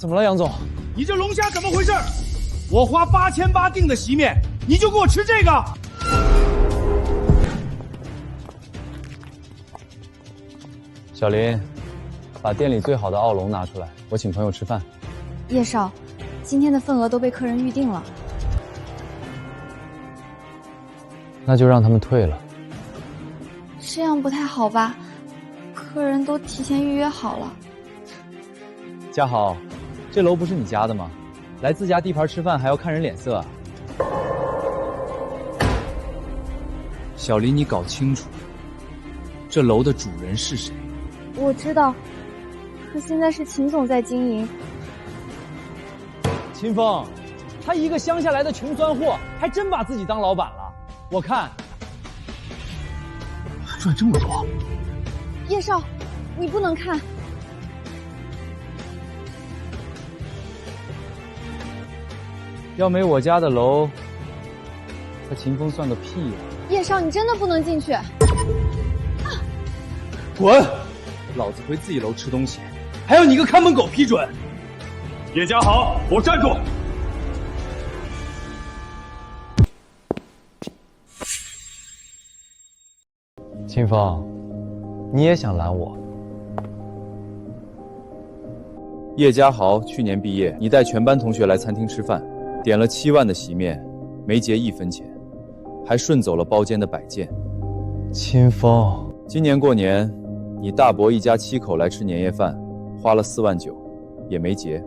怎么了，杨总？你这龙虾怎么回事？我花8800订的席面，你就给我吃这个？小林，把店里最好的奥龙拿出来，我请朋友吃饭。叶少，今天的份额都被客人预定了。那就让他们退了。这样不太好吧？客人都提前预约好了。嘉豪，这楼不是你家的吗？来自家地盘吃饭还要看人脸色啊？小林，你搞清楚，这楼的主人是谁？我知道，可现在是秦总在经营。秦风，他一个乡下来的穷酸货，还真把自己当老板了。我看赚这么多。叶少，你不能看。要没我家的楼，他秦风算个屁呀！叶少，你真的不能进去。滚！老子回自己楼吃东西，还要你个看门狗批准？叶家豪，给我站住！秦风，你也想拦我？叶家豪去年毕业，你带全班同学来餐厅吃饭，点了7万的席面，没结1分钱，还顺走了包间的摆件。秦风，今年过年，你大伯一家7口来吃年夜饭，花了4万9，也没结。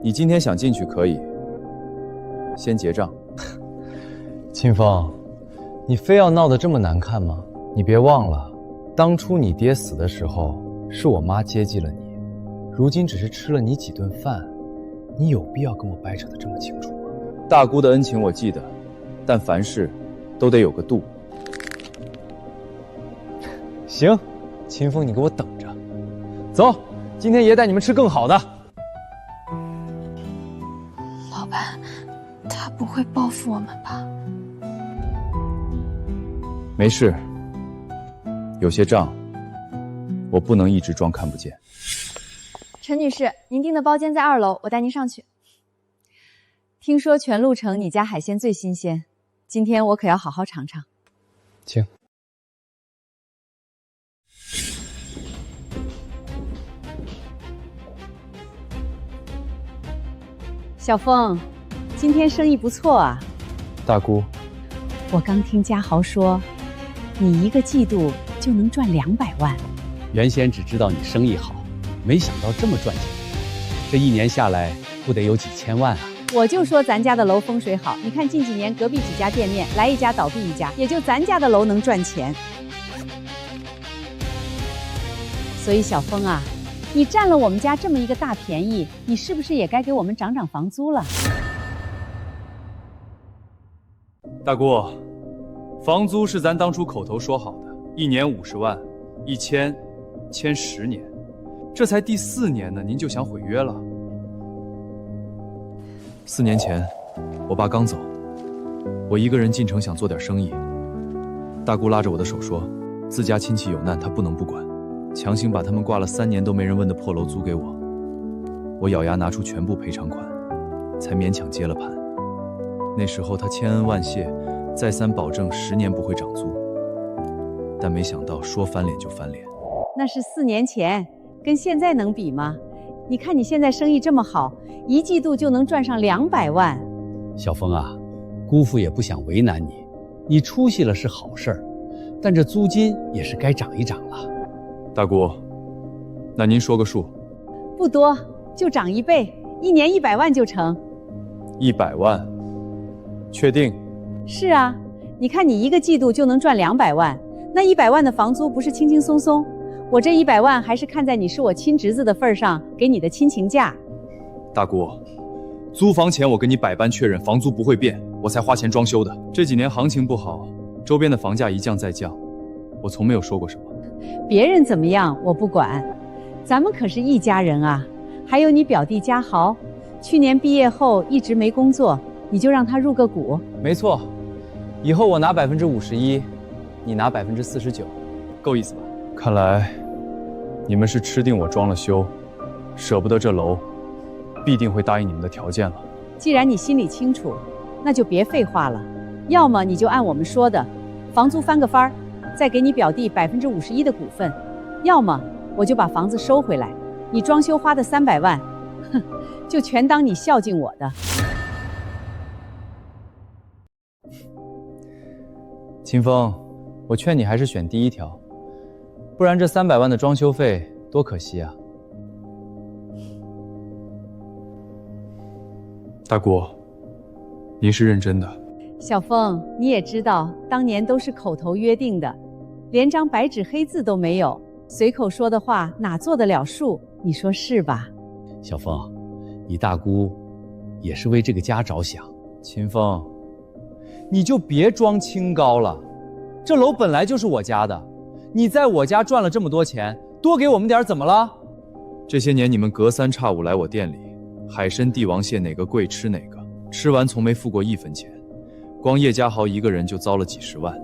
你今天想进去可以，先结账。秦风，你非要闹得这么难看吗？你别忘了，当初你爹死的时候，是我妈接济了你，如今只是吃了你几顿饭，你有必要跟我掰扯得这么清楚吗？大姑的恩情我记得，但凡事都得有个度。行，秦风，你给我等着。走，今天爷带你们吃更好的。老板，他不会报复我们吧？没事，有些账我不能一直装看不见。陈女士，您订的包间在2楼，我带您上去。听说全鹿城你家海鲜最新鲜，今天我可要好好尝尝。请。小峰，今天生意不错啊。大姑，我刚听嘉豪说，你1个季度就能赚200万。原先只知道你生意好，没想到这么赚钱。这1年下来，不得有几千万啊！我就说咱家的楼风水好，你看近几年隔壁几家店面，来一家倒闭一家，也就咱家的楼能赚钱。所以小峰啊，你占了我们家这么一个大便宜，你是不是也该给我们涨涨房租了？大姑，房租是咱当初口头说好的，1年50万，1签10年，这才第4年呢，您就想毁约了？4年前，我爸刚走，我一个人进城想做点生意。大姑拉着我的手说，自家亲戚有难，她不能不管，强行把他们挂了3年都没人问的破楼租给我。我咬牙拿出全部赔偿款，才勉强接了盘。那时候他千恩万谢，再三保证10年不会涨租，但没想到说翻脸就翻脸。那是4年前，跟现在能比吗？你看你现在生意这么好，1季度就能赚上200万。小峰啊，姑父也不想为难你，你出息了是好事儿，但这租金也是该涨一涨了。大姑，那您说个数？不多，就涨1倍，1年100万就成。100万，确定？是啊，你看你1个季度就能赚200万，那100万的房租不是轻轻松松？我这100万还是看在你是我亲侄子的份上给你的亲情价。大姑，租房前我跟你百般确认房租不会变，我才花钱装修的。这几年行情不好，周边的房价一降再降，我从没有说过什么。别人怎么样我不管，咱们可是一家人啊。还有你表弟嘉豪，去年毕业后一直没工作，你就让他入个股。没错，以后我拿51%，你拿49%，够意思吧？看来你们是吃定我装了修，舍不得这楼，必定会答应你们的条件了。既然你心里清楚，那就别废话了。要么你就按我们说的，房租翻个番儿，再给你表弟51%的股份；要么我就把房子收回来，你装修花的300万，哼，就全当你孝敬我的。秦风，我劝你还是选第一条，不然这300万的装修费多可惜啊！大姑，您是认真的？小峰，你也知道，当年都是口头约定的，连张白纸黑字都没有，随口说的话哪做得了数？你说是吧？小峰，你大姑也是为这个家着想。秦风，你就别装清高了，这楼本来就是我家的，你在我家赚了这么多钱，多给我们点怎么了？这些年你们隔三差五来我店里，海参、帝王蟹哪个贵吃哪个，吃完从没付过1分钱，光叶家豪一个人就遭了几10万。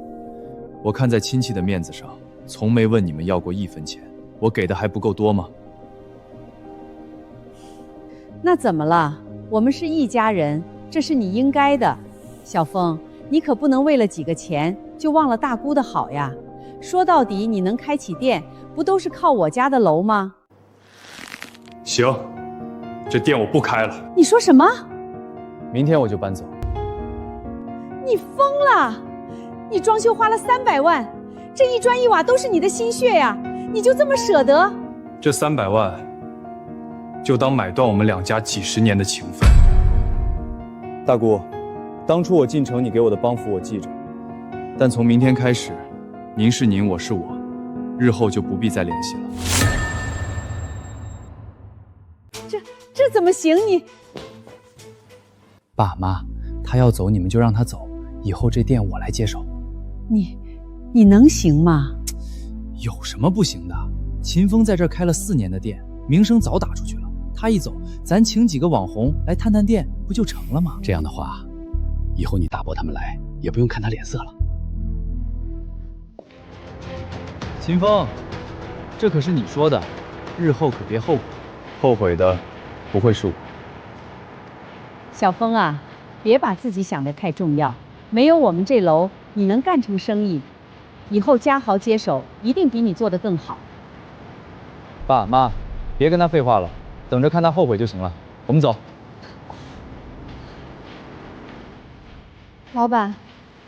我看在亲戚的面子上，从没问你们要过1分钱，我给的还不够多吗？那怎么了？我们是一家人，这是你应该的。小峰，你可不能为了几个钱就忘了大姑的好呀。说到底，你能开起店，不都是靠我家的楼吗？行，这店我不开了。你说什么？明天我就搬走。你疯了！你装修花了300万，这一砖一瓦都是你的心血呀，你就这么舍得？这300万，就当买断我们2家几10年的情分。大姑，当初我进城你给我的帮扶我记着，但从明天开始，您是您，我是我，日后就不必再联系了。这怎么行？你爸妈，他要走你们就让他走，以后这店我来接手。你能行吗？有什么不行的？秦风在这儿开了4年的店，名声早打出去了。他一走，咱请几个网红来探探店，不就成了吗？这样的话，以后你大伯他们来也不用看他脸色了。秦风，这可是你说的，日后可别后悔。后悔的不会是我。小峰啊，别把自己想得太重要。没有我们这楼，你能干成生意？以后家豪接手，一定比你做得更好。爸妈，别跟他废话了，等着看他后悔就行了。我们走。老板，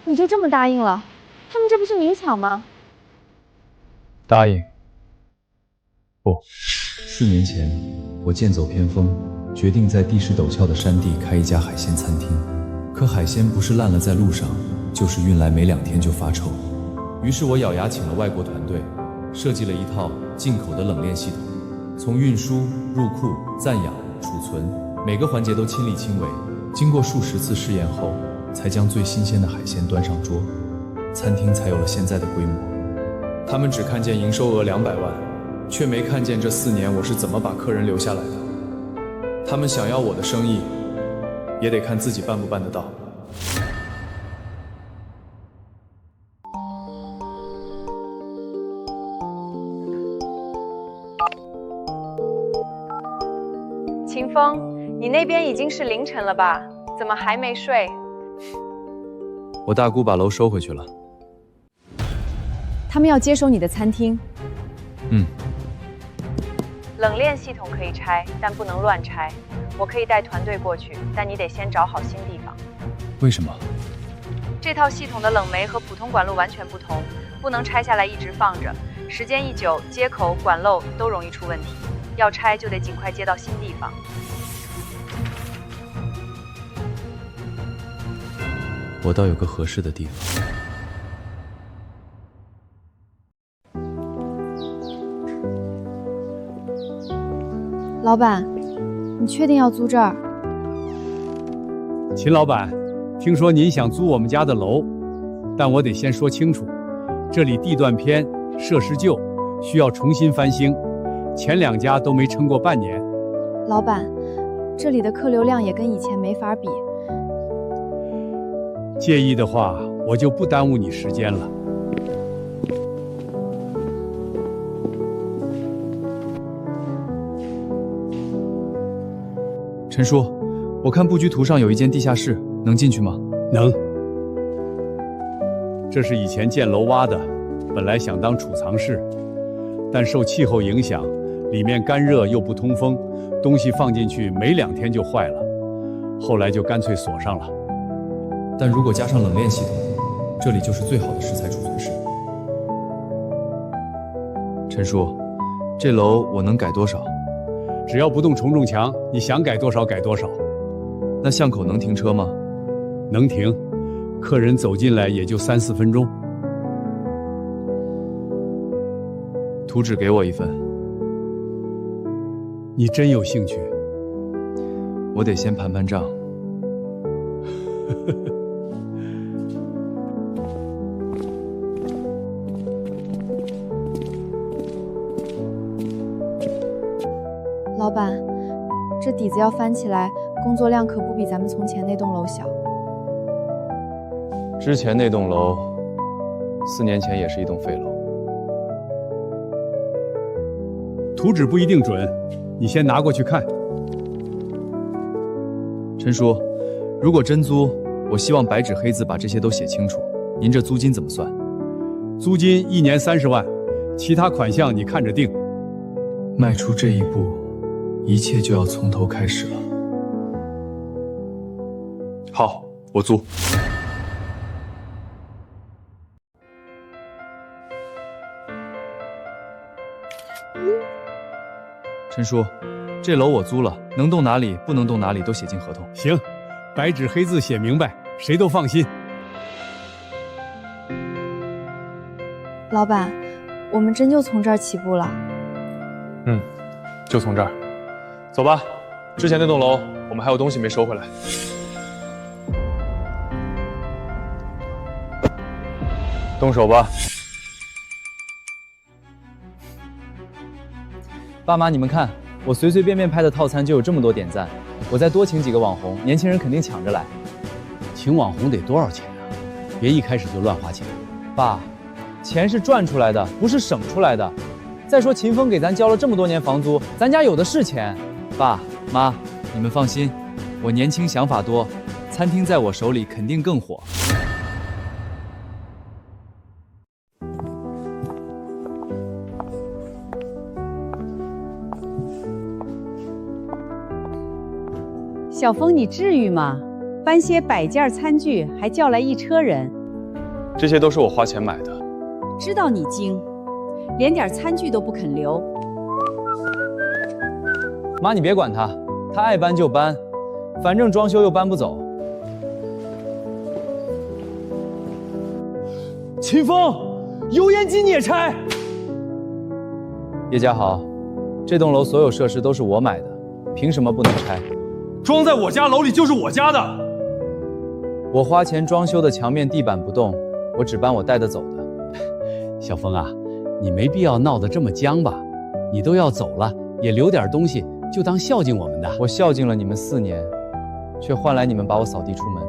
你就这么答应了？他们这不是明抢吗？答应？不，4年前我剑走偏锋，决定在地势陡峭的山地开一家海鲜餐厅。可海鲜不是烂了在路上，就是运来没2天就发臭。于是我咬牙请了外国团队，设计了一套进口的冷链系统，从运输、入库、暂养、储存，每个环节都亲力亲为。经过数十次试验后，才将最新鲜的海鲜端上桌，餐厅才有了现在的规模。他们只看见营收额200万，却没看见这4年我是怎么把客人留下来的。他们想要我的生意，也得看自己办不办得到。秦风，你那边已经是凌晨了吧？怎么还没睡？我大姑把楼收回去了。他们要接手你的餐厅。冷链系统可以拆，但不能乱拆。我可以带团队过去，但你得先找好新地方。为什么？这套系统的冷媒和普通管路完全不同，不能拆下来一直放着，时间一久，接口、管漏都容易出问题。要拆就得尽快接到新地方。我倒有个合适的地方。老板，你确定要租这儿？秦老板，听说您想租我们家的楼，但我得先说清楚，这里地段偏，设施旧，需要重新翻新，前2家都没撑过半年。老板，这里的客流量也跟以前没法比。介意的话，我就不耽误你时间了。陈叔，我看布局图上有一间地下室，能进去吗？能。这是以前建楼挖的，本来想当储藏室，但受气候影响，里面干热又不通风，东西放进去没2天就坏了，后来就干脆锁上了。但如果加上冷链系统，这里就是最好的食材储存室。陈叔，这楼我能改多少？只要不动承重墙，你想改多少改多少。那巷口能停车吗？能停，客人走进来也就3、4分钟。图纸给我一份。你真有兴趣？我得先盘盘账。老板，这底子要翻起来，工作量可不比咱们从前那栋楼小。之前那栋楼，4年前也是一栋废楼。图纸不一定准，你先拿过去看。陈叔，如果真租，我希望白纸黑字把这些都写清楚。您这租金怎么算？租金1年30万，其他款项你看着定。迈出这一步，一切就要从头开始了。好，我租。陈叔，这楼我租了，能动哪里不能动哪里都写进合同。行，白纸黑字写明白，谁都放心。老板，我们真就从这儿起步了。就从这儿，走吧。之前那栋楼我们还有东西没收回来。动手吧。爸妈，你们看，我随随便便拍的套餐就有这么多点赞，我再多请几个网红，年轻人肯定抢着来。请网红得多少钱啊？别一开始就乱花钱。爸，钱是赚出来的，不是省出来的。再说秦风给咱交了这么多年房租，咱家有的是钱。爸妈，你们放心，我年轻想法多，餐厅在我手里肯定更火。小峰，你至于吗？搬些摆件餐具，还叫来一车人。这些都是我花钱买的。知道你精，连点餐具都不肯留。妈，你别管他，他爱搬就搬，反正装修又搬不走。秦风，油烟机你也拆？叶家豪，这栋楼所有设施都是我买的，凭什么不能拆？装在我家楼里就是我家的。我花钱装修的墙面地板不动，我只搬我带得走的。小峰啊，你没必要闹得这么僵吧？你都要走了，也留点东西，就当孝敬我们的。我孝敬了你们4年，却换来你们把我扫地出门。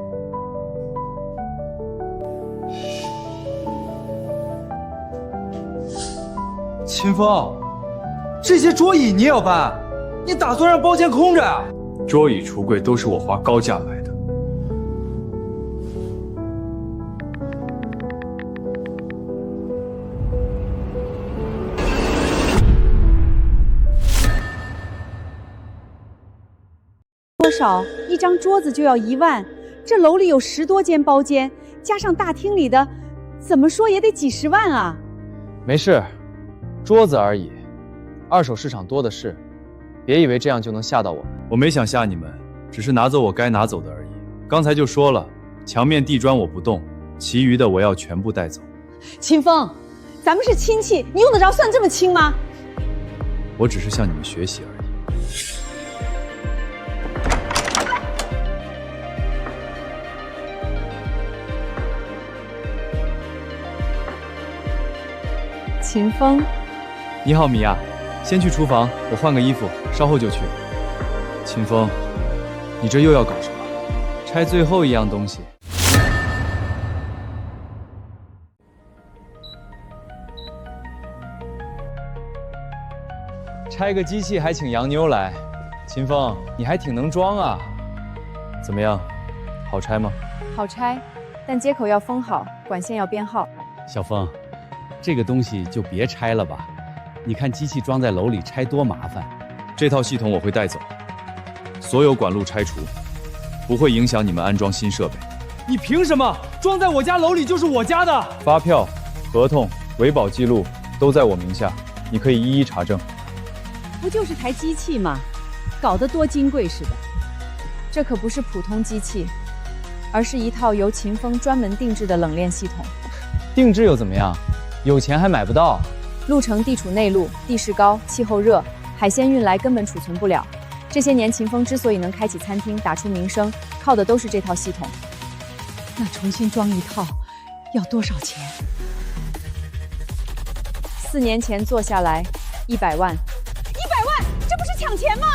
秦风，这些桌椅你也要搬？你打算让包间空着啊？桌椅、橱柜都是我花高价买的。多少？一张桌子就要1万，这楼里有10多间包间，加上大厅里的，怎么说也得几十万啊！没事，桌子而已，二手市场多的是，别以为这样就能吓到我们。我没想吓你们，只是拿走我该拿走的而已。刚才就说了，墙面地砖我不动，其余的我要全部带走。秦风，咱们是亲戚，你用得着算这么清吗？我只是向你们学习而已。秦风，你好，米娅，先去厨房，我换个衣服，稍后就去。秦风，你这又要搞什么？拆最后一样东西。拆个机器还请洋妞来，秦风，你还挺能装啊。怎么样，好拆吗？好拆，但接口要封好，管线要编号。小峰，这个东西就别拆了吧，你看机器装在楼里拆多麻烦。这套系统我会带走，所有管路拆除，不会影响你们安装新设备。你凭什么装在我家楼里就是我家的？发票、合同、维保记录都在我名下，你可以一一查证。不就是台机器吗？搞得多金贵似的。这可不是普通机器，而是一套由秦风专门定制的冷链系统。定制又怎么样？有钱还买不到。路程地处内陆，地势高，气候热，海鲜运来根本储存不了。这些年秦风之所以能开启餐厅，打出名声，靠的都是这套系统。那重新装一套要多少钱？4年前做下来100万。100万，这不是抢钱吗？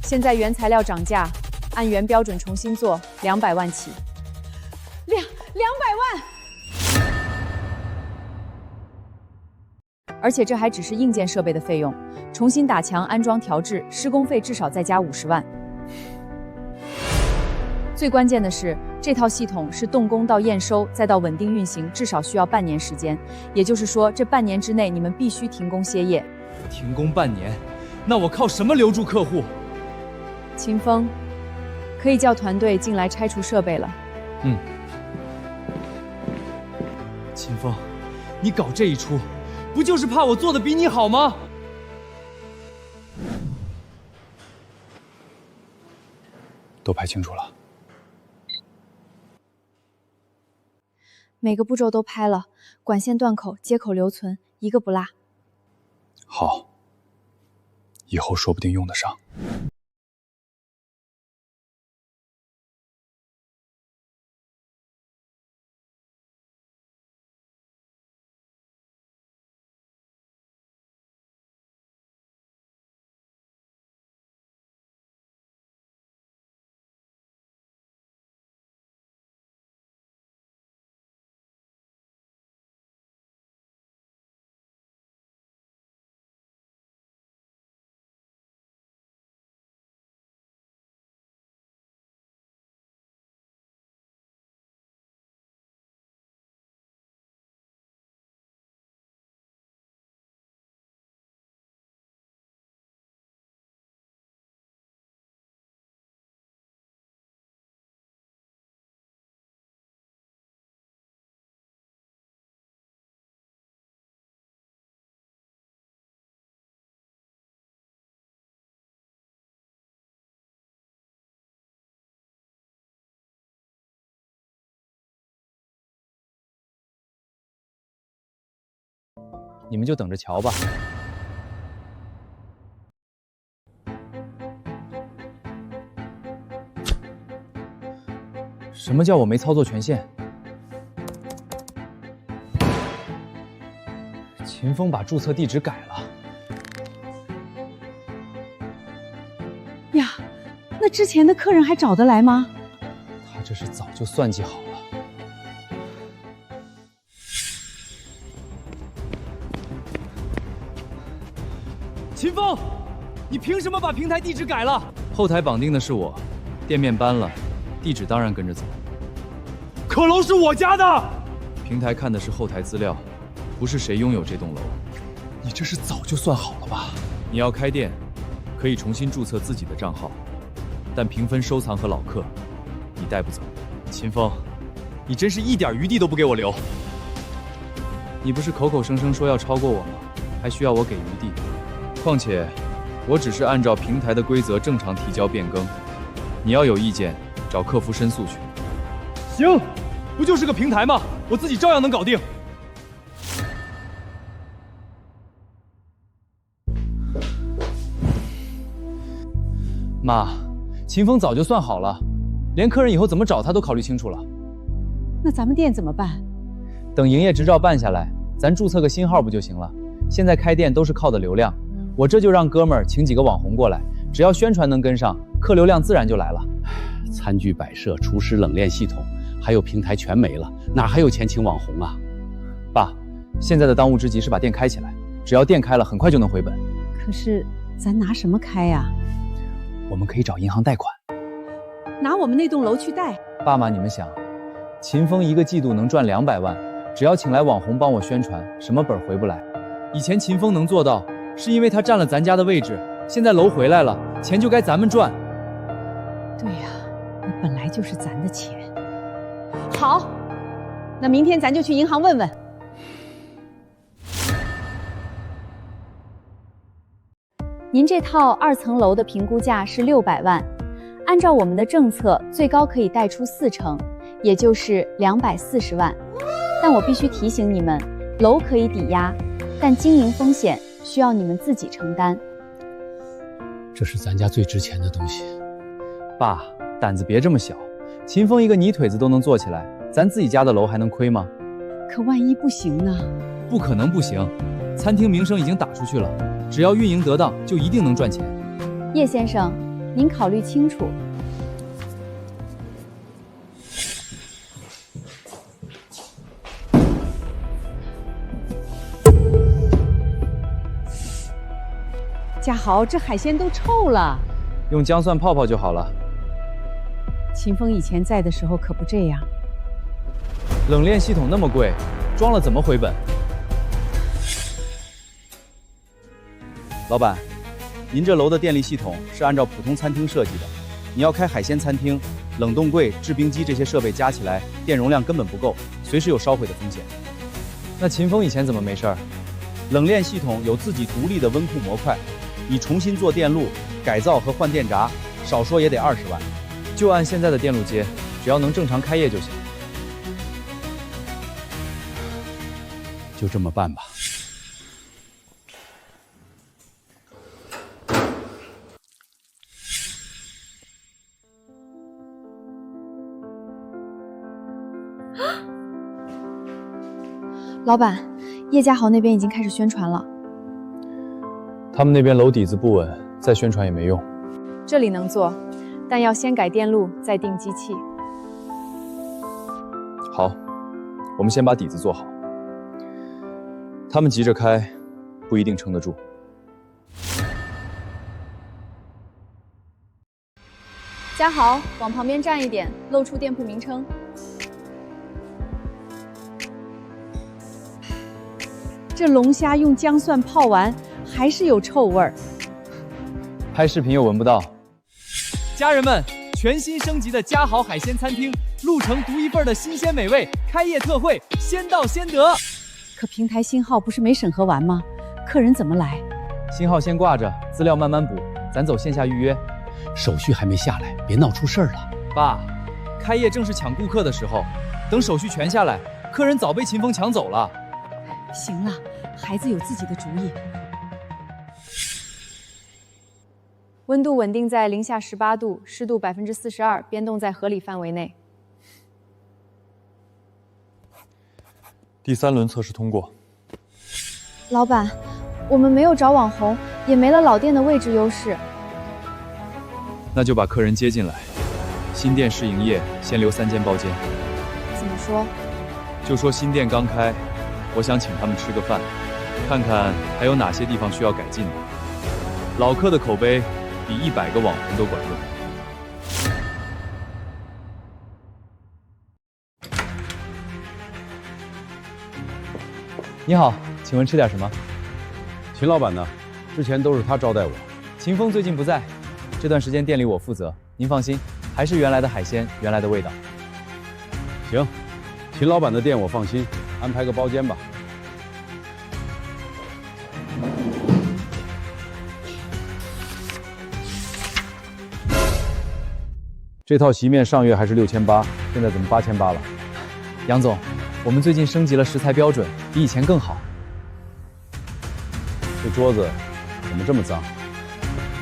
现在原材料涨价，按原标准重新做200万起。200万！而且这还只是硬件设备的费用，重新打墙、安装、调制，施工费至少再加50万。最关键的是，这套系统是动工到验收再到稳定运行，至少需要半年时间。也就是说，这半年之内你们必须停工歇业。停工半年，那我靠什么留住客户？秦风，可以叫团队进来拆除设备了。秦风，你搞这一出，不就是怕我做的比你好吗？都拍清楚了。每个步骤都拍了，管线断口、接口留存，一个不落。好，以后说不定用得上。你们就等着瞧吧。什么叫我没操作权限？秦风把注册地址改了。呀，那之前的客人还找得来吗？他这是早就算计好了。秦风，你凭什么把平台地址改了？后台绑定的是我，店面搬了，地址当然跟着走。可楼是我家的，平台看的是后台资料，不是谁拥有这栋楼。你这是早就算好了吧？你要开店，可以重新注册自己的账号，但评分、收藏和老客，你带不走。秦风，你真是一点余地都不给我留。你不是口口声声说要超过我吗？还需要我给余地？况且，我只是按照平台的规则正常提交变更。你要有意见，找客服申诉去。行，不就是个平台吗？我自己照样能搞定。妈，秦风早就算好了，连客人以后怎么找他都考虑清楚了。那咱们店怎么办？等营业执照办下来，咱注册个新号不就行了？现在开店都是靠的流量，我这就让哥们儿请几个网红过来，只要宣传能跟上，客流量自然就来了。餐具摆设、厨师冷链系统，还有平台全没了，哪还有钱请网红啊？爸，现在的当务之急是把店开起来，只要店开了，很快就能回本。可是咱拿什么开呀？我们可以找银行贷款。拿我们那栋楼去贷。爸妈，你们想，秦风一个季度能赚200万，只要请来网红帮我宣传，什么本回不来？以前秦风能做到，是因为他占了咱家的位置。现在楼回来了，钱就该咱们赚。对呀，那本来就是咱的钱。好，那明天咱就去银行问问。您这套2层楼的评估价是600万，按照我们的政策，最高可以贷出4成，也就是240万。但我必须提醒你们，楼可以抵押，但经营风险需要你们自己承担。这是咱家最值钱的东西。爸，胆子别这么小，秦风一个泥腿子都能做起来，咱自己家的楼还能亏吗？可万一不行呢？不可能不行，餐厅名声已经打出去了，只要运营得当，就一定能赚钱。叶先生，您考虑清楚。嘉豪，这海鲜都臭了。用姜蒜泡泡就好了。秦风以前在的时候可不这样。冷链系统那么贵，装了怎么回本？老板，您这楼的电力系统是按照普通餐厅设计的，你要开海鲜餐厅，冷冻柜、制冰机这些设备加起来，电容量根本不够，随时有烧毁的风险。那秦风以前怎么没事儿？冷链系统有自己独立的温库模块，你重新做电路、改造和换电闸，少说也得20万。就按现在的电路接，只要能正常开业就行。就这么办吧。老板，叶家豪那边已经开始宣传了。他们那边楼底子不稳，再宣传也没用。这里能做，但要先改电路，再定机器。好，我们先把底子做好。他们急着开，不一定撑得住。嘉豪，往旁边站一点，露出店铺名称。这龙虾用姜蒜泡完，还是有臭味儿。拍视频又闻不到。家人们，全新升级的嘉豪海鲜餐厅，陆城独一份的新鲜美味，开业特惠，先到先得。可平台新号不是没审核完吗？客人怎么来？新号先挂着，资料慢慢补，咱走线下预约。手续还没下来，别闹出事儿了。爸，开业正是抢顾客的时候，等手续全下来，客人早被秦风抢走了。行了，孩子有自己的主意。温度稳定在零下18度，湿度42%，变动在合理范围内。第3轮测试通过。老板，我们没有找网红，也没了老店的位置优势。那就把客人接进来。新店试营业，先留3间包间。怎么说？就说新店刚开，我想请他们吃个饭，看看还有哪些地方需要改进的。老客的口碑比100个网红都管用。你好，请问吃点什么？秦老板呢？之前都是他招待我。秦风最近不在，这段时间店里我负责。您放心，还是原来的海鲜，原来的味道。行，秦老板的店我放心，安排个包间吧。这套席面上月还是6800，现在怎么8800了？杨总，我们最近升级了食材标准，比以前更好。这桌子怎么这么脏？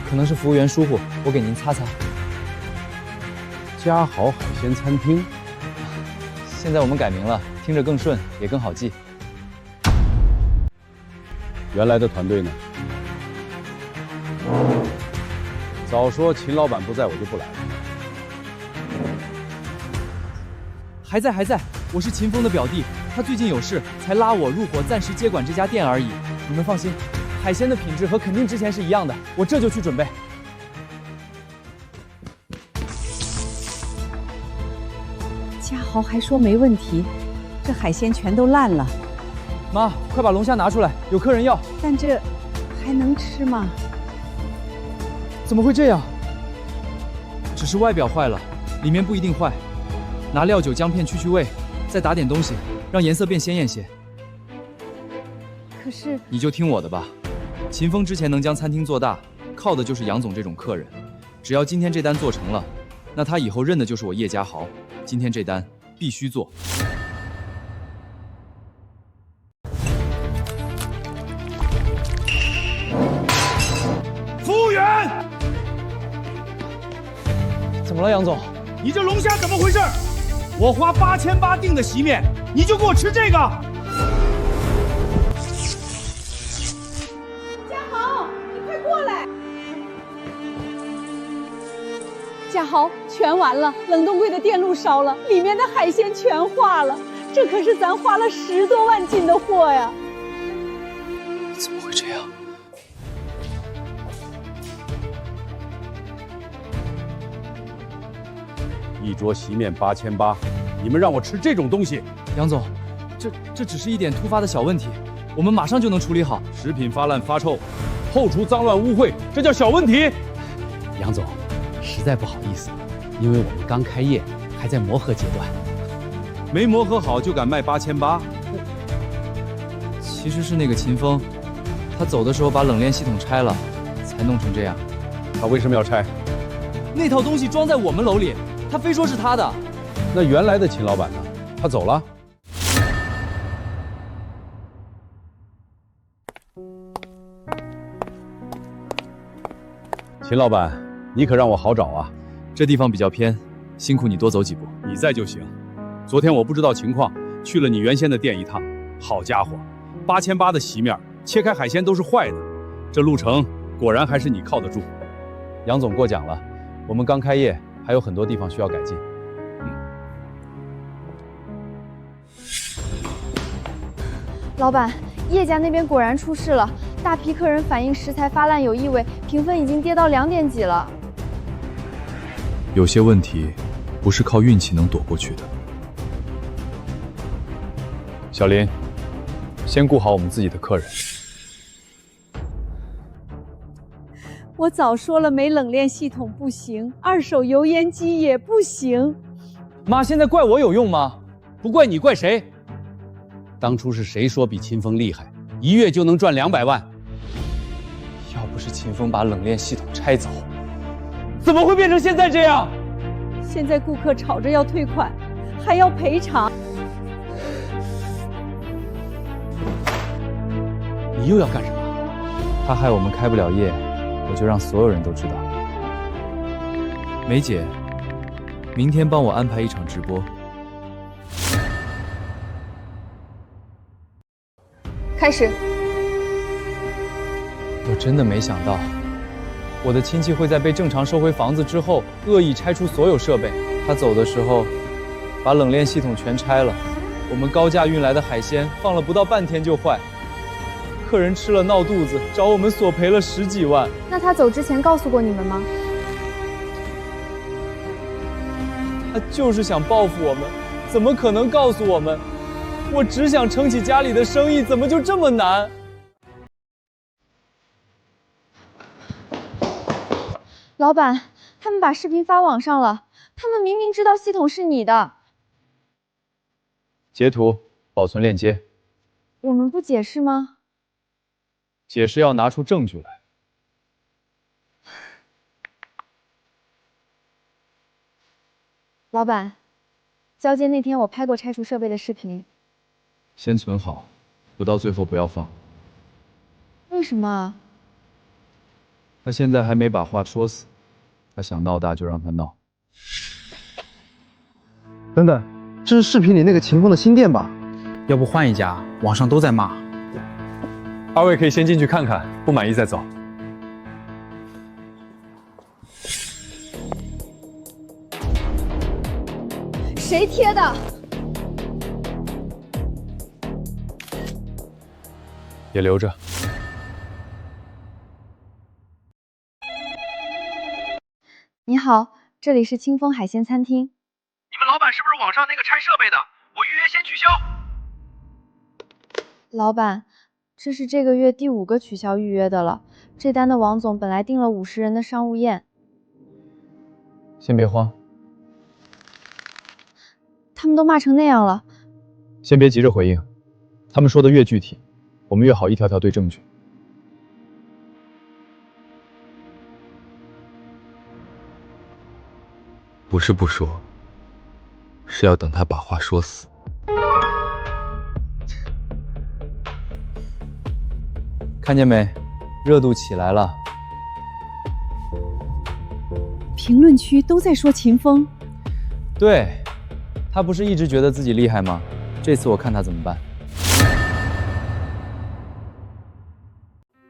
可能是服务员疏忽，我给您擦擦。嘉豪海鲜餐厅，现在我们改名了，听着更顺，也更好记。原来的团队呢？早说秦老板不在，我就不来了。还在，我是秦风的表弟，他最近有事，才拉我入伙，暂时接管这家店而已。你们放心，海鲜的品质和肯定之前是一样的，我这就去准备。豪还说没问题，这海鲜全都烂了。妈，快把龙虾拿出来，有客人要。但这还能吃吗？怎么会这样？只是外表坏了，里面不一定坏。拿料酒、姜片去味，再打点东西，让颜色变鲜艳些。可是你就听我的吧。秦风之前能将餐厅做大，靠的就是杨总这种客人。只要今天这单做成了，那他以后认的就是我叶家豪。今天这单必须做。服务员，怎么了，杨总？你这龙虾怎么回事？我花8800订的席面，你就给我吃这个？嘉豪，你快过来！嘉豪，全完了，冷冻柜的电路烧了，里面的海鲜全化了，这可是咱花了10多万斤的货呀！怎么会这样？一桌席面8800，你们让我吃这种东西？杨总，这只是一点突发的小问题，我们马上就能处理好。食品发烂发臭，后厨脏乱污秽，这叫小问题？杨总，实在不好意思，因为我们刚开业，还在磨合阶段。没磨合好就敢卖8800？其实是那个秦风，他走的时候把冷链系统拆了，才弄成这样。他为什么要拆？那套东西装在我们楼里，他非说是他的。那原来的秦老板呢？他走了？秦老板，你可让我好找啊！这地方比较偏，辛苦你多走几步。你在就行。昨天我不知道情况，去了你原先的店一趟。好家伙，8800的席面，切开海鲜都是坏的。这路程果然还是你靠得住。杨总过奖了，我们刚开业，还有很多地方需要改进。老板，叶家那边果然出事了，大批客人反映食材发烂有异味，评分已经跌到2点几了。有些问题不是靠运气能躲过去的。小林，先顾好我们自己的客人。我早说了，没冷链系统不行，二手油烟机也不行。妈，现在怪我有用吗？不怪你，怪谁？当初是谁说比秦风厉害，1月就能赚200万？要不是秦风把冷链系统拆走，怎么会变成现在这样？现在顾客吵着要退款，还要赔偿。你又要干什么？他害我们开不了业，我就让所有人都知道。梅姐，明天帮我安排一场直播。开始。我真的没想到，我的亲戚会在被正常收回房子之后，恶意拆除所有设备。他走的时候，把冷链系统全拆了。我们高价运来的海鲜放了不到半天就坏，客人吃了闹肚子，找我们索赔了10几万。那他走之前告诉过你们吗？他就是想报复我们，怎么可能告诉我们？我只想撑起家里的生意，怎么就这么难？老板，他们把视频发网上了，他们明明知道系统是你的。截图，保存链接。我们不解释吗？解释要拿出证据来。老板，交接那天我拍过拆除设备的视频。先存好，不到最后不要放。为什么？他现在还没把话说死，他想闹大就让他闹。等等，这是视频里那个秦风的新店吧？要不换一家，网上都在骂。二位可以先进去看看，不满意再走。谁贴的？也留着。你好，这里是清风海鲜餐厅。你们老板是不是网上那个拆设备的，我预约先取消。老板，这是这个月第5个取消预约的了。这单的王总本来订了50人的商务宴。先别慌，他们都骂成那样了。先别急着回应，他们说的越具体，我们越好一条条对证据。不是不说，是要等他把话说死。看见没？热度起来了。评论区都在说秦风。对，他不是一直觉得自己厉害吗？这次我看他怎么办。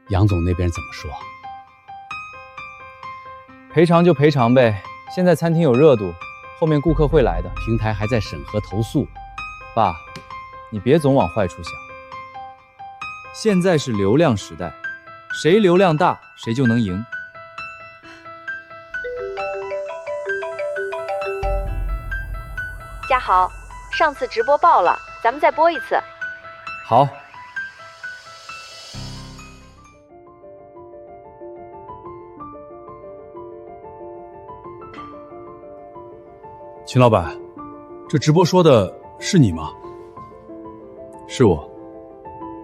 杨总那边怎么说？赔偿就赔偿呗，现在餐厅有热度，后面顾客会来的。平台还在审核投诉。爸，你别总往坏处想。现在是流量时代，谁流量大，谁就能赢。嘉豪，上次直播爆了，咱们再播一次。好。秦老板，这直播说的是你吗？是我。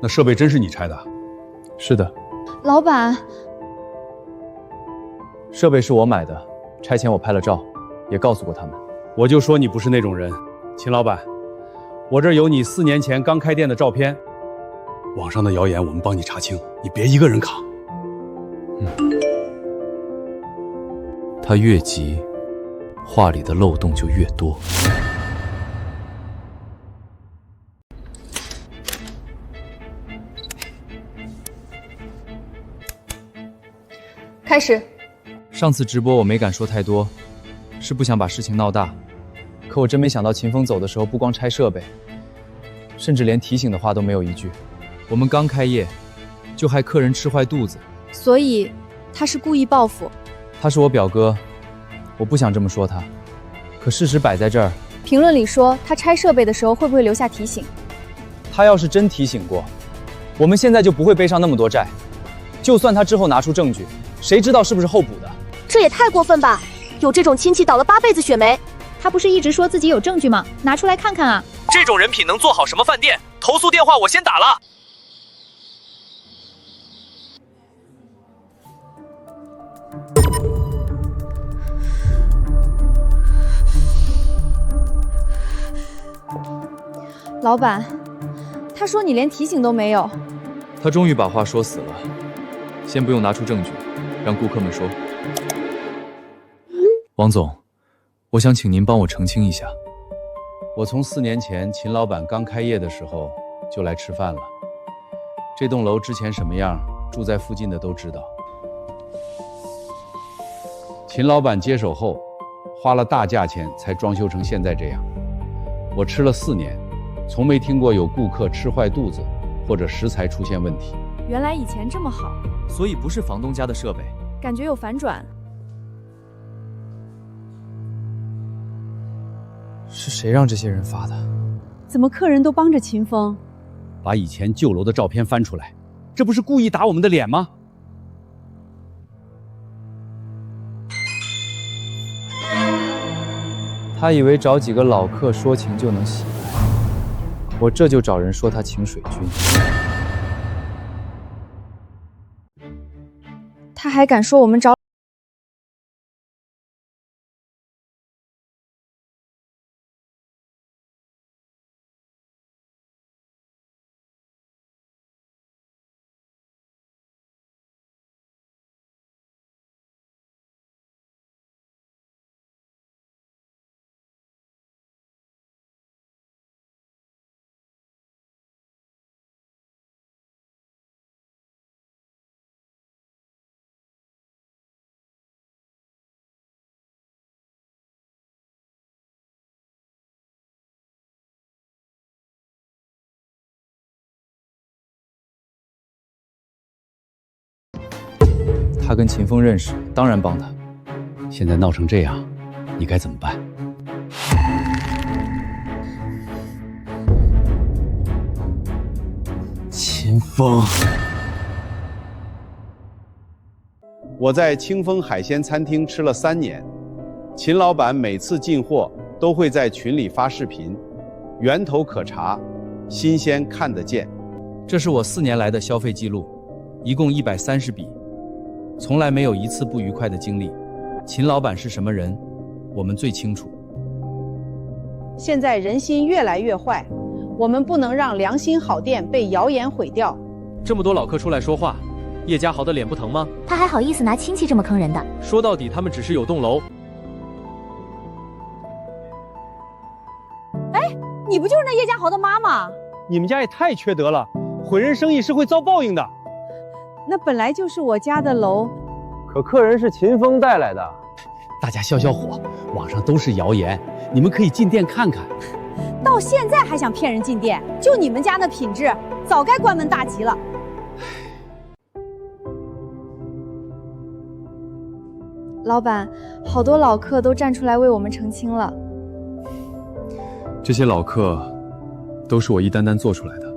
那设备真是你拆的？是的。老板，设备是我买的，拆前我拍了照，也告诉过他们。我就说你不是那种人。秦老板，我这儿有你4年前刚开店的照片，网上的谣言我们帮你查清，你别一个人扛。他越急，话里的漏洞就越多。开始。上次直播我没敢说太多，是不想把事情闹大。可我真没想到秦风走的时候不光拆设备，甚至连提醒的话都没有一句。我们刚开业，就害客人吃坏肚子。所以他是故意报复。他是我表哥，我不想这么说他，可事实摆在这儿。评论里说他拆设备的时候会不会留下提醒？他要是真提醒过，我们现在就不会背上那么多债。就算他之后拿出证据，谁知道是不是后补的？这也太过分吧！有这种亲戚倒了8辈子血霉。他不是一直说自己有证据吗？拿出来看看啊！这种人品能做好什么饭店？投诉电话我先打了。老板，他说你连提醒都没有。他终于把话说死了。先不用拿出证据，让顾客们说。王总，我想请您帮我澄清一下。我从4年前秦老板刚开业的时候就来吃饭了。这栋楼之前什么样，住在附近的都知道。秦老板接手后，花了大价钱才装修成现在这样。我吃了4年，从没听过有顾客吃坏肚子或者食材出现问题。原来以前这么好，所以不是房东家的设备，感觉有反转。是谁让这些人发的？怎么客人都帮着秦风？把以前旧楼的照片翻出来，这不是故意打我们的脸吗？他以为找几个老客说情就能洗白，我这就找人说他情水军。他还敢说我们找。他跟秦风认识，当然帮他。现在闹成这样，你该怎么办？秦风，我在清风海鲜餐厅吃了3年，秦老板每次进货都会在群里发视频，源头可查，新鲜看得见。这是我4年来的消费记录，一共130笔，从来没有一次不愉快的经历。秦老板是什么人，我们最清楚。现在人心越来越坏，我们不能让良心好店被谣言毁掉。这么多老客出来说话，叶家豪的脸不疼吗？他还好意思拿亲戚这么坑人的？说到底，他们只是有栋楼。哎，你不就是那叶家豪的妈妈？你们家也太缺德了，毁人生意是会遭报应的。那本来就是我家的楼，可客人是秦风带来的。大家消消火，网上都是谣言，你们可以进店看看。到现在还想骗人进店，就你们家那品质，早该关门大吉了。老板，好多老客都站出来为我们澄清了。这些老客都是我一单单做出来的。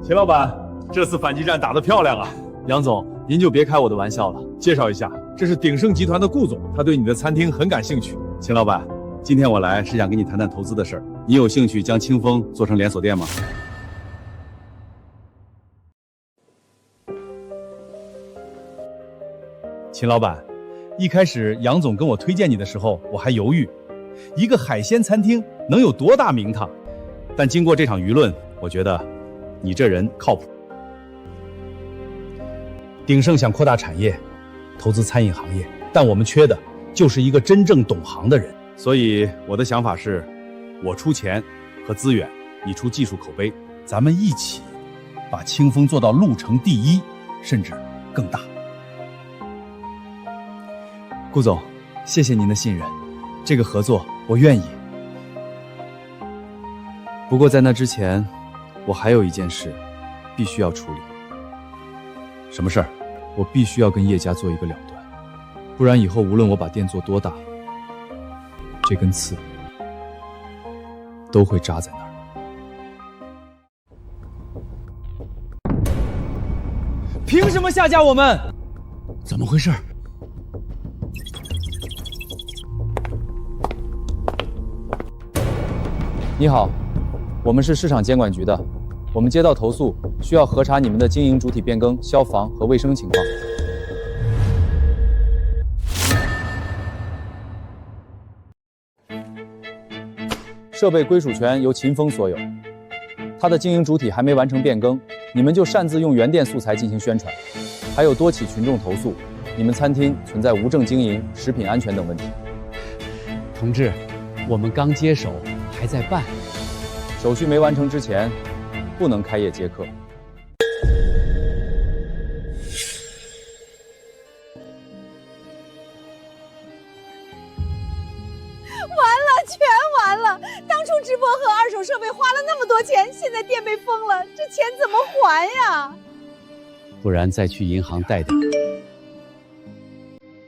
秦老板，这次反击战打得漂亮啊！杨总，您就别开我的玩笑了。介绍一下，这是鼎盛集团的顾总，他对你的餐厅很感兴趣。秦老板，今天我来是想跟你谈谈投资的事儿，你有兴趣将清风做成连锁店吗？秦老板，一开始杨总跟我推荐你的时候，我还犹豫，一个海鲜餐厅能有多大名堂？但经过这场舆论，我觉得你这人靠谱。鼎盛想扩大产业，投资餐饮行业，但我们缺的就是一个真正懂行的人。所以我的想法是，我出钱和资源，你出技术口碑，咱们一起把清风做到路程第1，甚至更大。顾总，谢谢您的信任，这个合作我愿意。不过在那之前，我还有一件事必须要处理。什么事儿？我必须要跟叶家做一个了断，不然以后无论我把店做多大，这根刺都会扎在那儿。凭什么下架我们？怎么回事？你好，我们是市场监管局的，我们接到投诉，需要核查你们的经营主体变更、消防和卫生情况。设备归属权由秦风所有，他的经营主体还没完成变更，你们就擅自用原店素材进行宣传，还有多起群众投诉，你们餐厅存在无证经营、食品安全等问题。同志，我们刚接手，还在办，手续没完成之前，不能开业接客。全完了！当初直播和二手设备花了那么多钱，现在店被封了，这钱怎么还呀？不然再去银行贷点。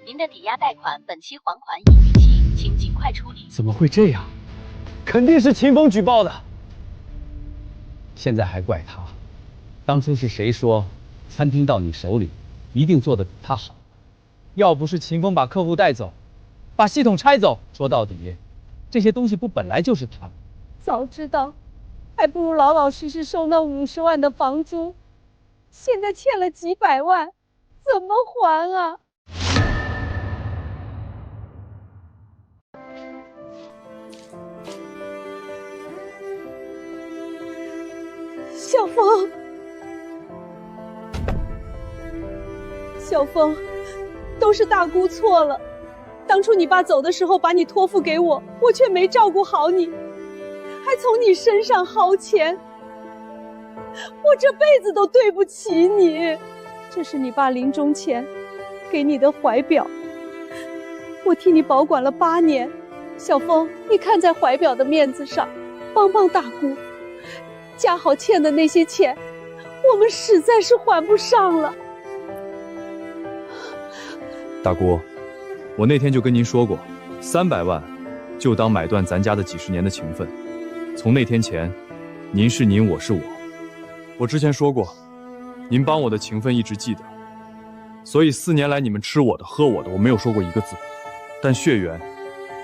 您的抵押贷款本期还款已逾期，请尽快处理。怎么会这样？肯定是秦风举报的。现在还怪他？当初是谁说餐厅到你手里一定做得比他好？要不是秦风把客户带走，把系统拆走，说到底，这些东西不本来就是他的？早知道，还不如老老实实收那50万的房租，现在欠了几百万，怎么还啊？小峰，小峰，都是大姑错了。当初你爸走的时候把你托付给我，我却没照顾好你，还从你身上薅钱，我这辈子都对不起你。这是你爸临终前给你的怀表，我替你保管了8年。小峰，你看在怀表的面子上，帮帮大姑，家豪欠的那些钱，我们实在是还不上了。大姑，我那天就跟您说过，300万就当买断咱家的几10年的情分。从那天前，您是您，我是我。我之前说过，您帮我的情分一直记得，所以4年来你们吃我的、喝我的，我没有说过一个字。但血缘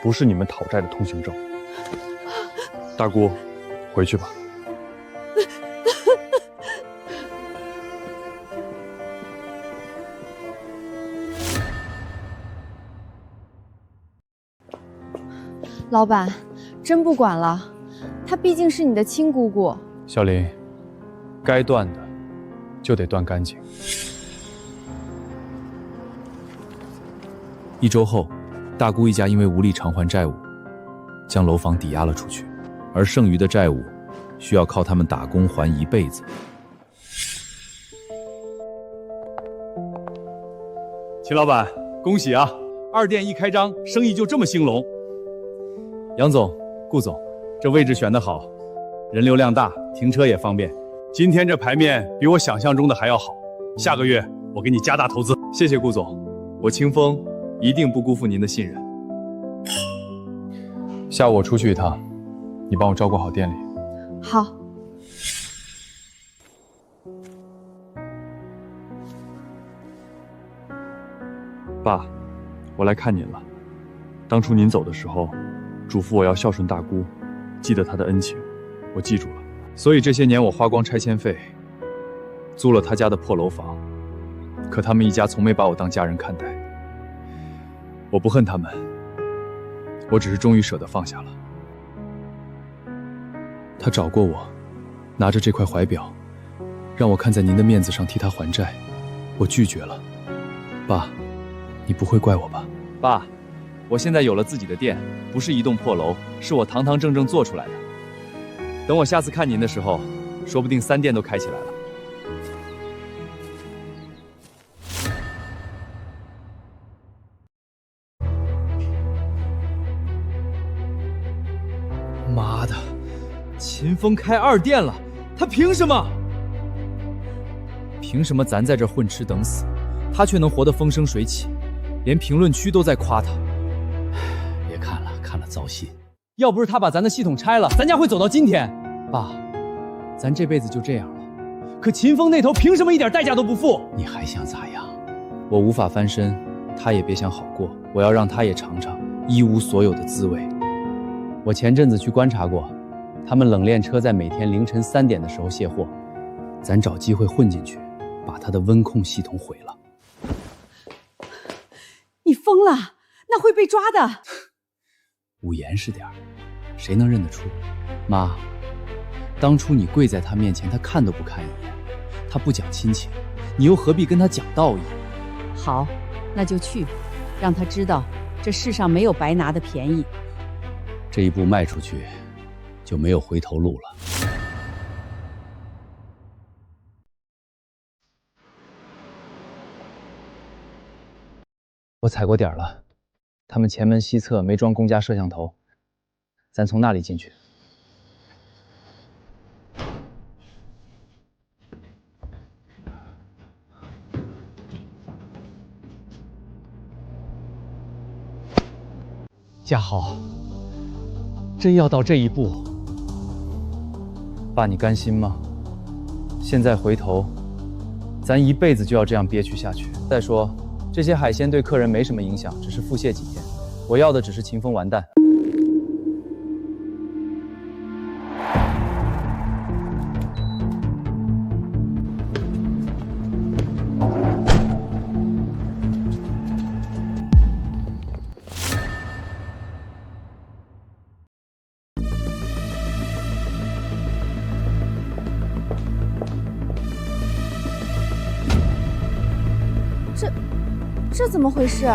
不是你们讨债的通行证。大姑，回去吧。老板，真不管了，她毕竟是你的亲姑姑。小林，该断的就得断干净。1周后，大姑一家因为无力偿还债务，将楼房抵押了出去，而剩余的债务需要靠他们打工还一辈子。秦老板，恭喜啊！2店一开张，生意就这么兴隆。杨总、顾总，这位置选得好，人流量大，停车也方便。今天这牌面比我想象中的还要好，下个月我给你加大投资。谢谢顾总，我清风一定不辜负您的信任。下午我出去一趟，你帮我照顾好店里。好。爸，我来看您了。当初您走的时候，嘱咐我要孝顺大姑，记得她的恩情，我记住了。所以这些年我花光拆迁费，租了她家的破楼房，可他们一家从没把我当家人看待。我不恨他们，我只是终于舍得放下了。他找过我，拿着这块怀表，让我看在您的面子上替他还债，我拒绝了。爸，你不会怪我吧？爸，我现在有了自己的店，不是一栋破楼，是我堂堂正正做出来的。等我下次看您的时候，说不定3店都开起来了。妈的，秦风开2店了，他凭什么？凭什么咱在这混吃等死，他却能活得风生水起，连评论区都在夸他。别看了，看了糟心。要不是他把咱的系统拆了，咱家会走到今天。爸，咱这辈子就这样了。可秦风那头凭什么一点代价都不付？你还想咋样？我无法翻身，他也别想好过。我要让他也尝尝一无所有的滋味。我前阵子去观察过，他们冷链车在每天凌晨3点的时候卸货，咱找机会混进去，把他的温控系统毁了。你疯了，那会被抓的。捂严实点，谁能认得出？妈，当初你跪在他面前，他看都不看一眼，他不讲亲情，你又何必跟他讲道义？好，那就去，让他知道这世上没有白拿的便宜。这一步迈出去，就没有回头路了。我踩过点了，他们前门西侧没装公家摄像头，咱从那里进去。家豪，真要到这一步？爸，你甘心吗？现在回头，咱一辈子就要这样憋屈下去。再说，这些海鲜对客人没什么影响，只是腹泻几天。我要的只是秦风完蛋。这怎么回事？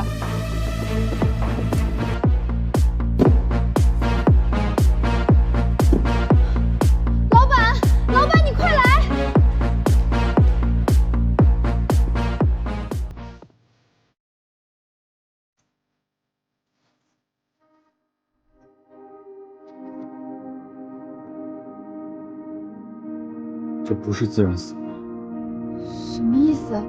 老板，老板，你快来！这不是自然死亡。什么意思？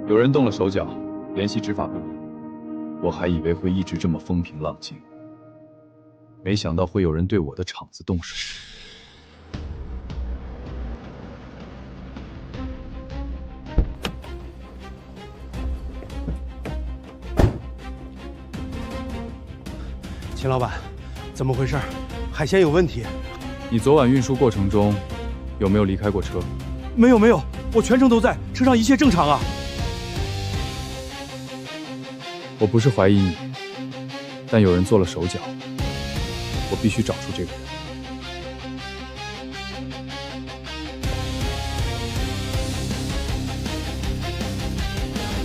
有人动了手脚，联系执法部门。我还以为会一直这么风平浪静，没想到会有人对我的厂子动手。秦老板，怎么回事？海鲜有问题。你昨晚运输过程中有没有离开过车？没有，我全程都在，车上一切正常啊。我不是怀疑你，但有人做了手脚，我必须找出这个人。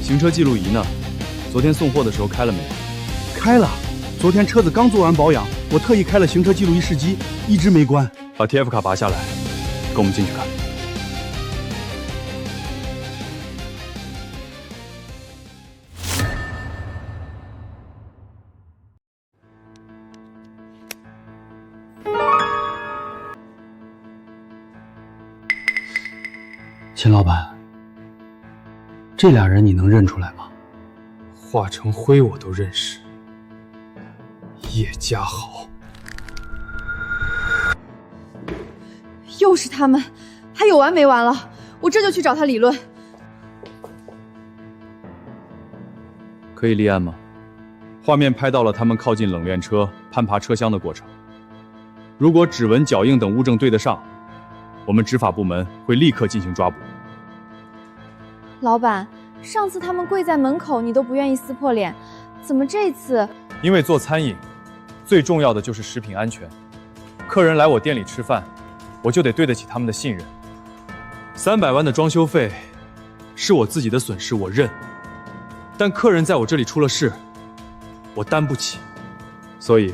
行车记录仪呢？昨天送货的时候开了没？开了。昨天车子刚做完保养，我特意开了行车记录仪试机，一直没关。把 TF 卡拔下来，跟我们进去看。秦老板，这俩人你能认出来吗？化成灰我都认识。叶家豪，又是他们，还有完没完了？我这就去找他理论。可以立案吗？画面拍到了他们靠近冷链车、攀爬车厢的过程。如果指纹、脚印等物证对得上，我们执法部门会立刻进行抓捕。老板，上次他们跪在门口，你都不愿意撕破脸，怎么这次？因为做餐饮，最重要的就是食品安全。客人来我店里吃饭，我就得对得起他们的信任。300万的装修费是我自己的损失，我认。但客人在我这里出了事，我担不起。所以，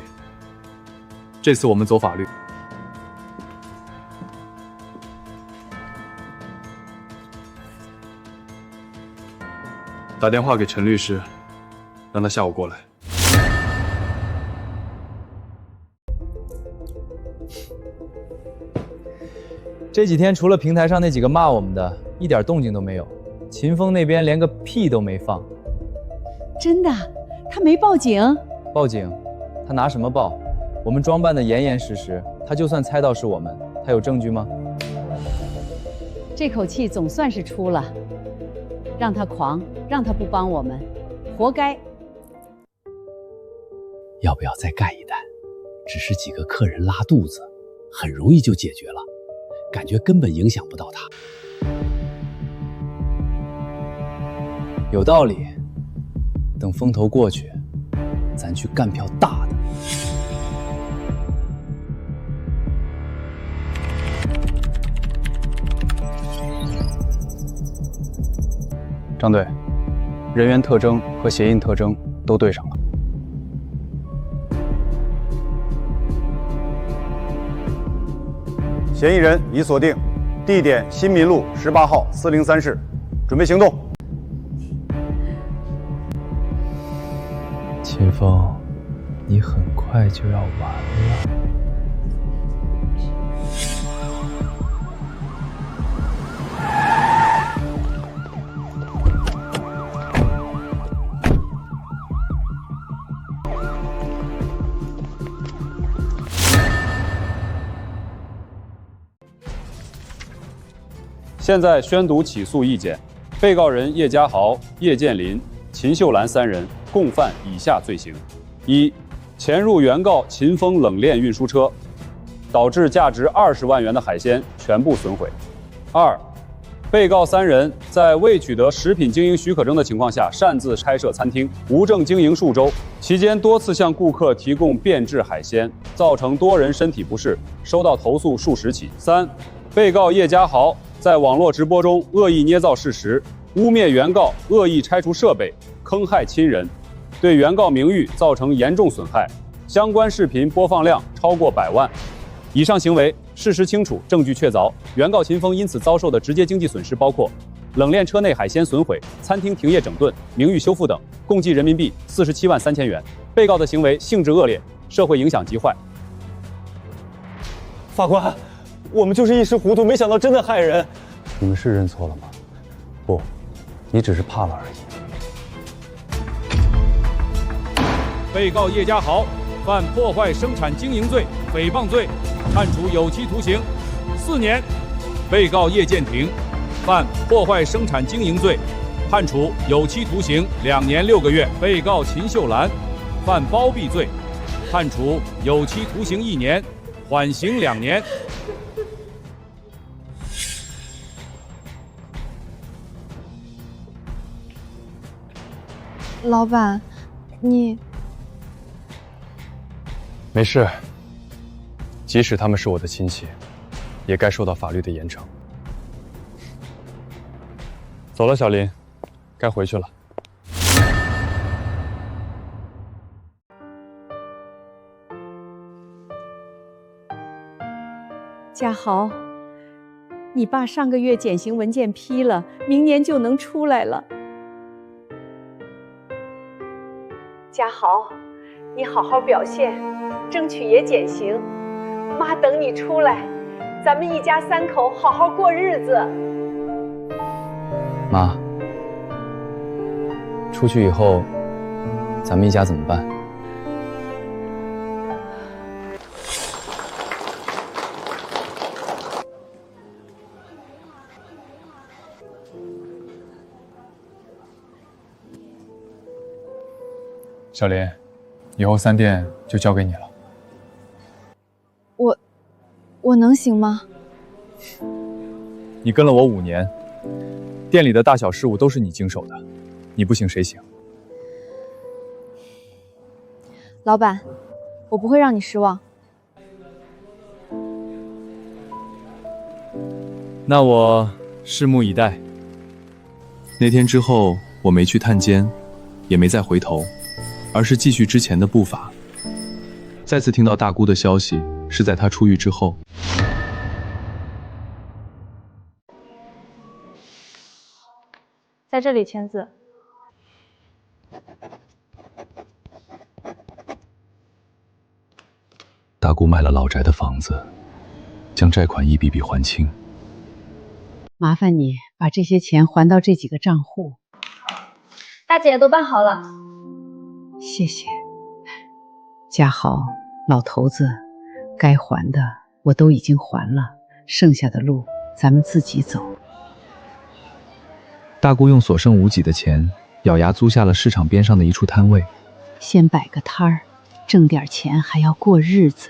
这次我们走法律。打电话给陈律师，让他下午过来。这几天除了平台上那几个骂我们的，一点动静都没有。秦风那边连个屁都没放。真的？他没报警？报警？他拿什么报？我们装扮的严严实实，他就算猜到是我们，他有证据吗？这口气总算是出了。让他狂，让他不帮我们，活该。要不要再干一单？只是几个客人拉肚子，很容易就解决了，感觉根本影响不到他。有道理。等风头过去，咱去干票大的。张队，人员特征和鞋印特征都对上了。嫌疑人已锁定，地点新民路18号403室，准备行动。秦风，你很快就要完了。现在宣读起诉意见，被告人叶家豪、叶建林、秦秀兰3人共犯以下罪行：一、潜入原告秦风冷链运输车，导致价值20万元的海鲜全部损毁；二、被告3人在未取得食品经营许可证的情况下擅自开设餐厅，无证经营数周，期间多次向顾客提供变质海鲜，造成多人身体不适，收到投诉数十起；三、被告叶家豪在网络直播中恶意捏造事实，污蔑原告恶意拆除设备，坑害亲人，对原告名誉造成严重损害，相关视频播放量超过100万。以上行为事实清楚，证据确凿，原告秦风因此遭受的直接经济损失包括冷链车内海鲜损毁、餐厅停业整顿、名誉修复等，共计人民币47万3千元。被告的行为性质恶劣，社会影响极坏。法官，我们就是一时糊涂，没想到真的害人。你们是认错了吗？不，你只是怕了而已。被告叶家豪犯破坏生产经营罪、诽谤罪，判处有期徒刑4年。被告叶建廷犯破坏生产经营罪，判处有期徒刑2年6个月。被告秦秀兰犯包庇罪，判处有期徒刑1年，缓刑2年。老板，你没事，即使他们是我的亲戚，也该受到法律的严惩。走了，小林，该回去了。嘉豪，你爸上个月减刑文件批了，明年就能出来了。嘉豪，你好好表现，争取也减刑。妈等你出来，咱们一家3口好好过日子。妈，出去以后，咱们一家怎么办？小林，以后3店就交给你了。我能行吗？你跟了我5年，店里的大小事务都是你经手的，你不行谁行？老板，我不会让你失望。那我拭目以待。那天之后，我没去探监，也没再回头，而是继续之前的步伐。再次听到大姑的消息，是在她出狱之后。在这里签字。大姑卖了老宅的房子，将债款一笔笔还清。麻烦你把这些钱还到这几个账户。大姐都办好了。谢谢。嘉豪，老头子，该还的我都已经还了，剩下的路咱们自己走。大姑用所剩无几的钱，咬牙租下了市场边上的一处摊位，先摆个摊儿，挣点钱还要过日子。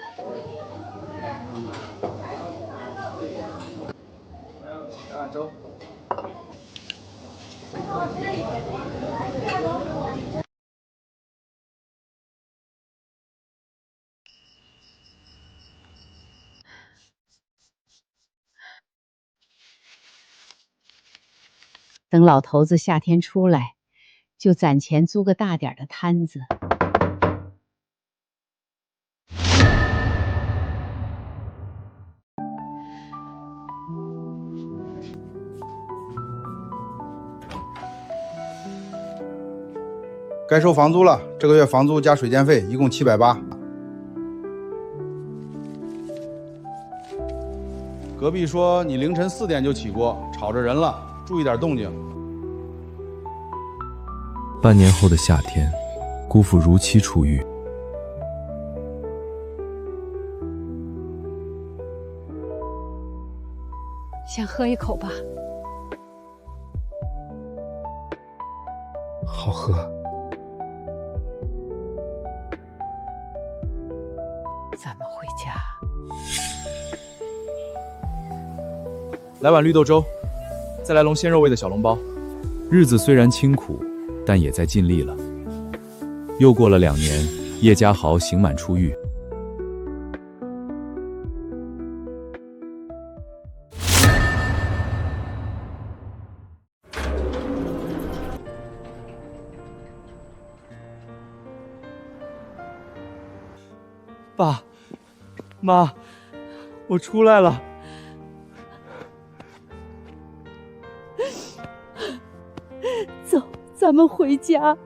等老头子夏天出来，就攒钱租个大点的摊子。该收房租了，这个月房租加水电费一共780。隔壁说你凌晨4点就起锅，吵着人了，注意点动静。半年后的夏天，姑父如期出狱。先喝一口吧。好喝。咱们回家。来碗绿豆粥，再来笼鲜肉味的小笼包。日子虽然清苦，但也在尽力了。又过了2年，叶家豪刑满出狱。爸妈，我出来了。走，咱们回家。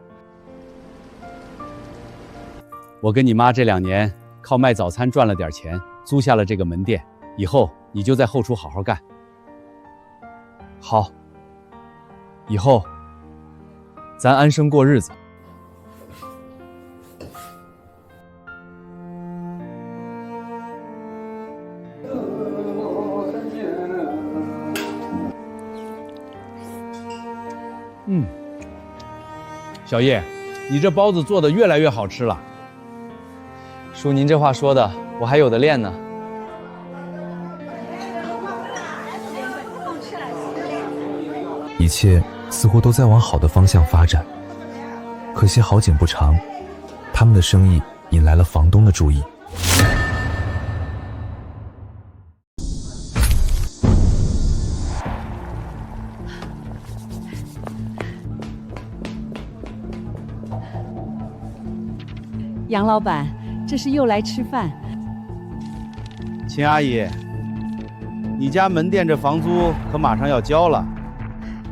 我跟你妈这2年靠卖早餐赚了点钱，租下了这个门店，以后你就在后厨好好干。好，以后咱安生过日子。小叶，你这包子做的越来越好吃了。叔，您这话说的，我还有的练呢。一切似乎都在往好的方向发展，可惜好景不长，他们的生意引来了房东的注意。杨老板，这是又来吃饭？秦阿姨，你家门店这房租可马上要交了。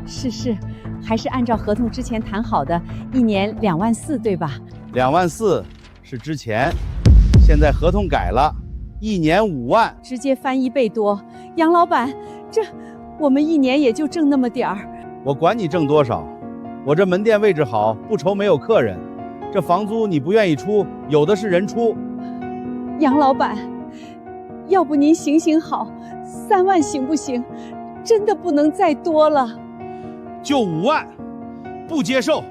是，还是按照合同之前谈好的，1年2万4，对吧？2万4是之前，现在合同改了，1年5万，直接翻1倍多。杨老板，这我们1年也就挣那么点儿。我管你挣多少，我这门店位置好，不愁没有客人。这房租你不愿意出，有的是人出。杨老板，要不您行好，3万行不行？真的不能再多了。就5万，不接受，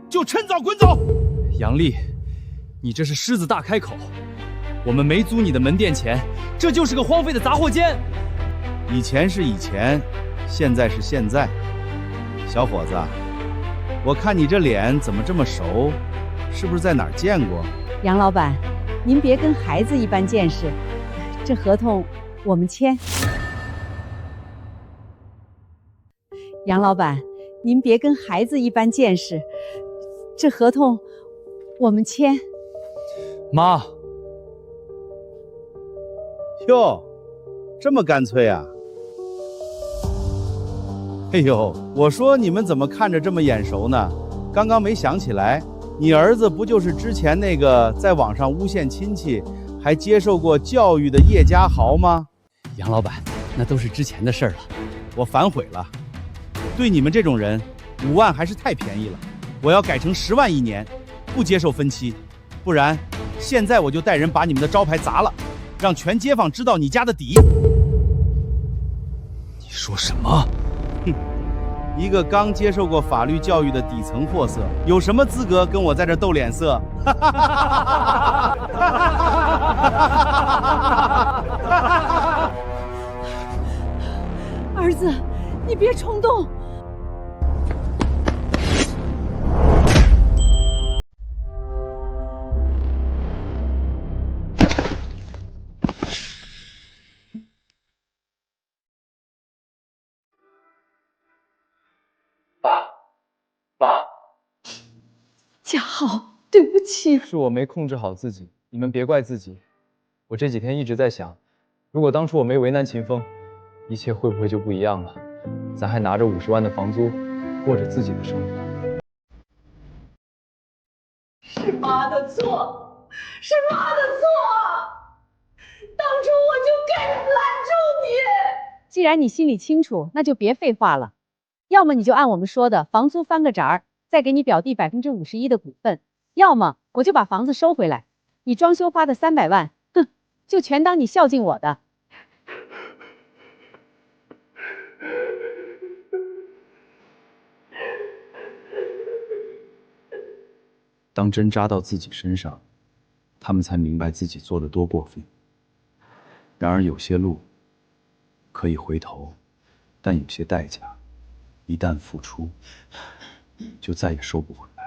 就趁早滚走。杨丽，你这是狮子大开口。我们没租你的门店钱，这就是个荒废的杂货间。以前是以前，现在是现在。小伙子，我看你这脸怎么这么熟？是不是在哪儿见过？杨老板，您别跟孩子一般见识，这合同我们签。杨老板，您别跟孩子一般见识，这合同我们签。妈，哟，这么干脆啊！哎呦，我说你们怎么看着这么眼熟呢？刚刚没想起来。你儿子不就是之前那个在网上诬陷亲戚，还接受过教育的叶家豪吗？杨老板，那都是之前的事了，我反悔了。对你们这种人，5万还是太便宜了。我要改成10万1年，不接受分期，不然现在我就带人把你们的招牌砸了，让全街坊知道你家的底。你说什么？哼！一个刚接受过法律教育的底层货色，有什么资格跟我在这斗脸色？儿子，你别冲动。家豪，对不起，是我没控制好自己，你们别怪自己。我这几天一直在想，如果当初我没为难秦风，一切会不会就不一样了？咱还拿着50万的房租，过着自己的生活。是妈的错，是妈的错！当初我就该拦住你。既然你心里清楚，那就别废话了。要么你就按我们说的，房租翻个闸儿。再给你表弟51%的股份，要么我就把房子收回来，你装修花的300万，哼，就全当你孝敬我的。当针扎到自己身上，他们才明白自己做的多过分。然而有些路可以回头，但有些代价，一旦付出，就再也收不回来。